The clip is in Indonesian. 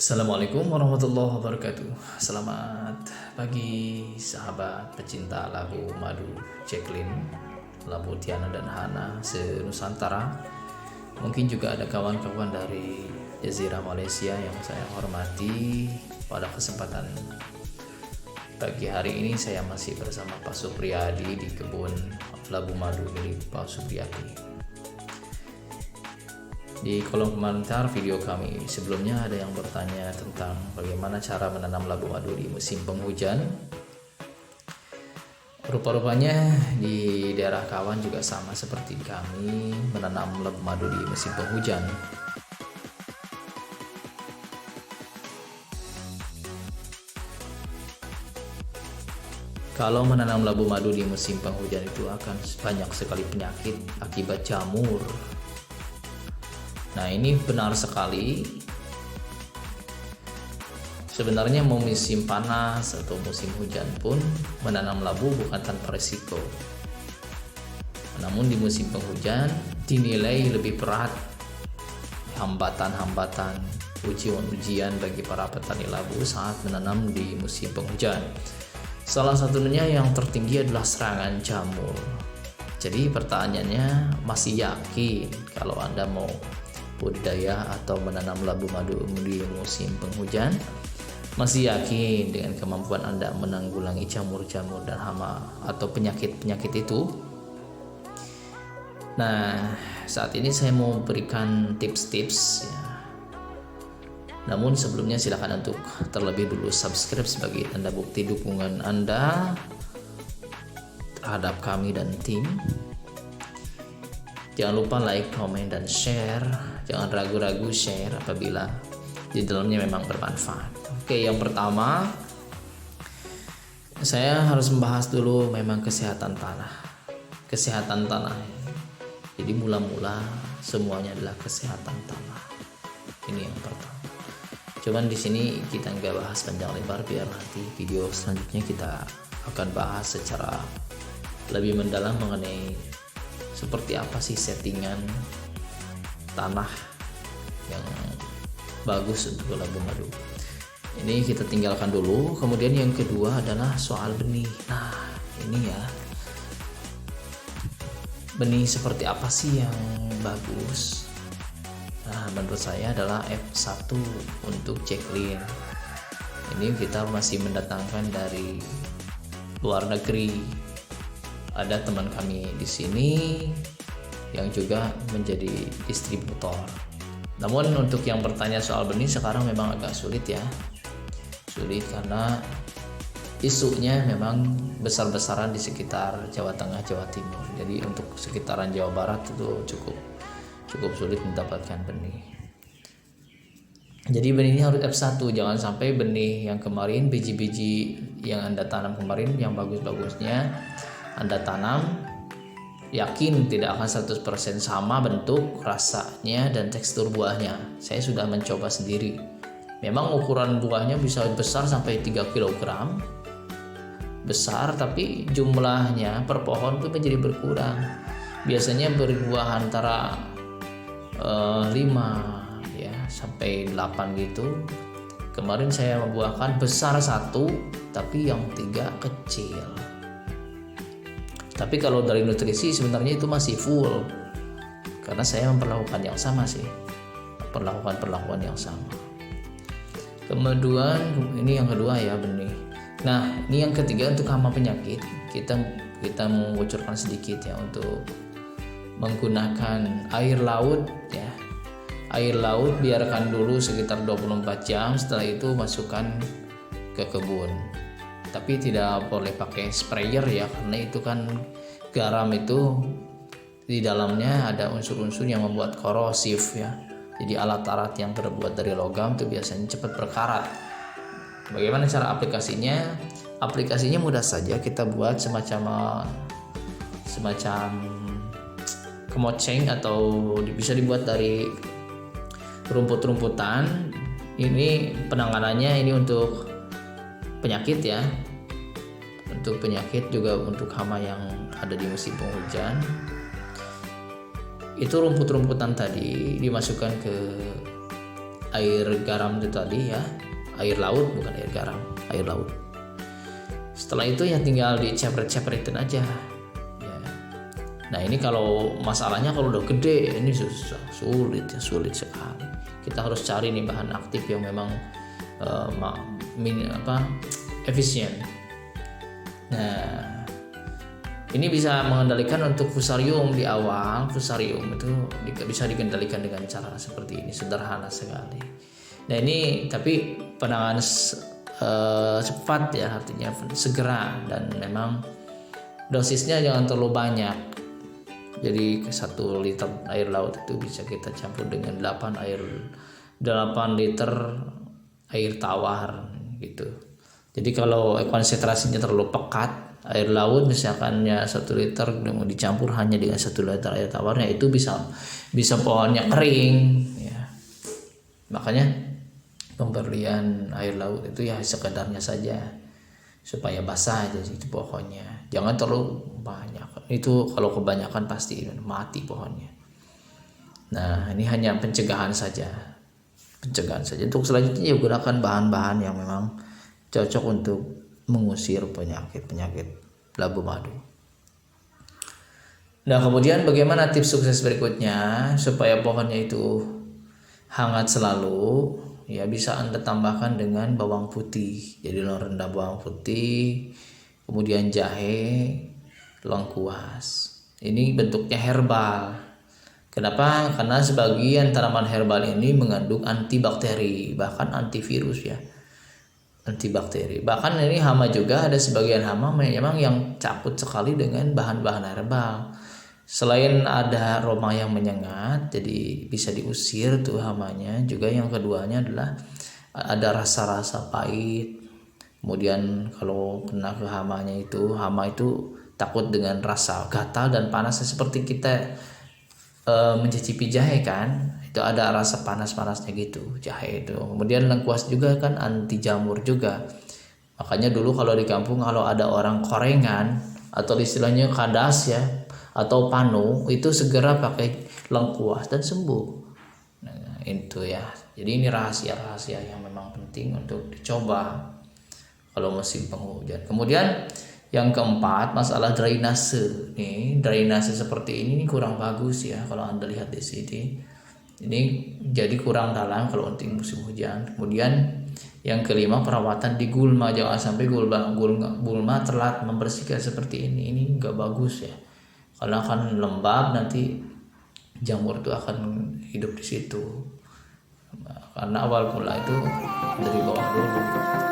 Assalamualaikum warahmatullahi wabarakatuh. Selamat pagi sahabat pecinta labu madu Jacqueline, labu Tiana dan Hana se-Nusantara. Mungkin juga ada kawan-kawan dari Jazirah Malaysia yang saya hormati. Pada kesempatan pagi hari ini saya masih bersama Pak Supriyadi di kebun labu madu milik Pak Supriyadi. Di kolom komentar video kami sebelumnya ada yang bertanya tentang bagaimana cara menanam labu madu di musim penghujan. Rupa-rupanya di daerah kawan juga sama seperti kami menanam labu madu di musim penghujan. Kalau menanam labu madu di musim penghujan itu akan banyak sekali penyakit akibat jamur. Nah, ini benar sekali. Sebenarnya mau musim panas atau musim hujan pun menanam labu bukan tanpa resiko. Namun di musim penghujan dinilai lebih berat hambatan-hambatan, ujian-ujian bagi para petani labu saat menanam di musim penghujan. Salah satunya yang tertinggi adalah serangan jamur. Jadi pertanyaannya, masih yakin kalau Anda mau budidaya atau menanam labu madu di musim penghujan? Masih yakin dengan kemampuan Anda menanggulangi jamur-jamur dan hama atau penyakit-penyakit itu? Nah, saat ini saya mau berikan tips-tips ya. Namun sebelumnya silakan untuk terlebih dulu subscribe sebagai tanda bukti dukungan Anda terhadap kami dan tim. Jangan lupa like, komen, dan share. Jangan ragu-ragu share apabila di dalamnya memang bermanfaat. Oke, yang pertama saya harus membahas dulu memang kesehatan tanah. Kesehatan tanah. Jadi mula-mula semuanya adalah kesehatan tanah. Ini yang pertama. Cuman di sini kita nggak bahas panjang lebar, biar nanti video selanjutnya kita akan bahas secara lebih mendalam mengenai seperti apa sih settingan tanah yang bagus untuk labu madu. Ini kita tinggalkan dulu. Kemudian yang kedua adalah soal benih. Nah, ini ya, benih seperti apa sih yang bagus? Nah, menurut saya adalah F1 untuk Jacqueline. Ini kita masih mendatangkan dari luar negeri. Ada teman kami di sini yang juga menjadi distributor. Namun untuk yang bertanya soal benih sekarang memang agak sulit ya. Sulit karena isunya memang besar-besaran di sekitar Jawa Tengah, Jawa Timur. Jadi untuk sekitaran Jawa Barat itu cukup sulit mendapatkan benih. Jadi benihnya harus F1, jangan sampai benih yang kemarin, biji-biji yang Anda tanam kemarin yang bagus-bagusnya Anda tanam, yakin tidak akan 100% sama bentuk, rasanya, dan tekstur buahnya. Saya sudah mencoba sendiri. Memang ukuran buahnya bisa besar sampai 3 kg. Besar, tapi jumlahnya per pohon itu menjadi berkurang. Biasanya berbuah antara 5 ya sampai 8 gitu. Kemarin saya membuahkan besar 1, tapi yang 3 kecil. Tapi kalau dari nutrisi sebenarnya itu masih full, karena saya memperlakukan yang sama sih, perlakuan yang sama. Kemudian ini yang kedua ya, benih. Nah, ini yang ketiga untuk hama penyakit. Kita mengucurkan sedikit ya untuk menggunakan air laut ya. Air laut biarkan dulu sekitar 24 jam, setelah itu masukkan ke kebun. Tapi tidak boleh pakai sprayer ya, karena itu kan garam itu di dalamnya ada unsur-unsur yang membuat korosif ya. Jadi alat-alat yang terbuat dari logam itu biasanya cepat berkarat. Bagaimana cara aplikasinya? Aplikasinya mudah saja, kita buat semacam kemoceng atau bisa dibuat dari rumput-rumputan. Ini penanganannya ini untuk penyakit ya, untuk penyakit juga untuk hama yang ada di musim penghujan. Itu rumput-rumputan tadi dimasukkan ke air garam itu tadi ya, air laut, bukan air garam, air laut. Setelah itu ya tinggal dicepret-cepretin aja ya. Nah ini kalau masalahnya kalau udah gede ini susah, sulit sekali. Kita harus cari nih bahan aktif yang memang efisien. Nah ini bisa mengendalikan untuk fusarium di awal. Fusarium itu bisa dikendalikan dengan cara seperti ini, sederhana sekali. Nah ini tapi penanganan cepat ya, artinya segera, dan memang dosisnya jangan terlalu banyak. Jadi 1 liter air laut itu bisa kita campur dengan 8 liter air tawar gitu. Jadi kalau konsentrasinya terlalu pekat, air laut misalkannya 1 liter mau dicampur hanya dengan 1 liter air tawarnya, itu bisa pohonnya kering ya. Makanya pemberian air laut itu ya sekedarnya saja supaya basah aja itu pohonnya, jangan terlalu banyak. Itu kalau kebanyakan pasti mati pohonnya. Nah ini hanya pencegahan saja. Untuk selanjutnya ya gunakan bahan-bahan yang memang cocok untuk mengusir penyakit labu madu. Nah kemudian bagaimana tips sukses berikutnya supaya pohonnya itu hangat selalu? Ya bisa Anda tambahkan dengan bawang putih. Jadi rendam bawang putih, kemudian jahe, lengkuas. Ini bentuknya herbal. Kenapa? Karena sebagian tanaman herbal ini mengandung antibakteri, bahkan antivirus ya. Antibakteri. Bahkan ini hama juga, ada sebagian hama memang yang caput sekali dengan bahan-bahan herbal. Selain ada aroma yang menyengat, jadi bisa diusir tuh hamanya. Juga yang keduanya adalah ada rasa-rasa pahit. Kemudian kalau kena ke hama itu takut dengan rasa gatal dan panas, seperti kita mencicipi jahe kan, itu ada rasa panas-panasnya gitu jahe itu. Kemudian lengkuas juga kan anti jamur juga. Makanya dulu kalau di kampung kalau ada orang korengan atau istilahnya kadas ya atau panu, itu segera pakai lengkuas dan sembuh. Nah itu ya, jadi ini rahasia yang memang penting untuk dicoba kalau musim penghujan. Kemudian yang keempat, masalah drainase. Nih, drainase seperti ini kurang bagus ya kalau Anda lihat di sini. Ini jadi kurang dalam kalau untuk musim hujan. Kemudian yang kelima, perawatan di gulma. Jangan sampai gulma telat membersihkan seperti ini. Ini enggak bagus ya. Karena akan lembab, nanti jamur itu akan hidup di situ. Karena awal mula itu dari bawah dulu.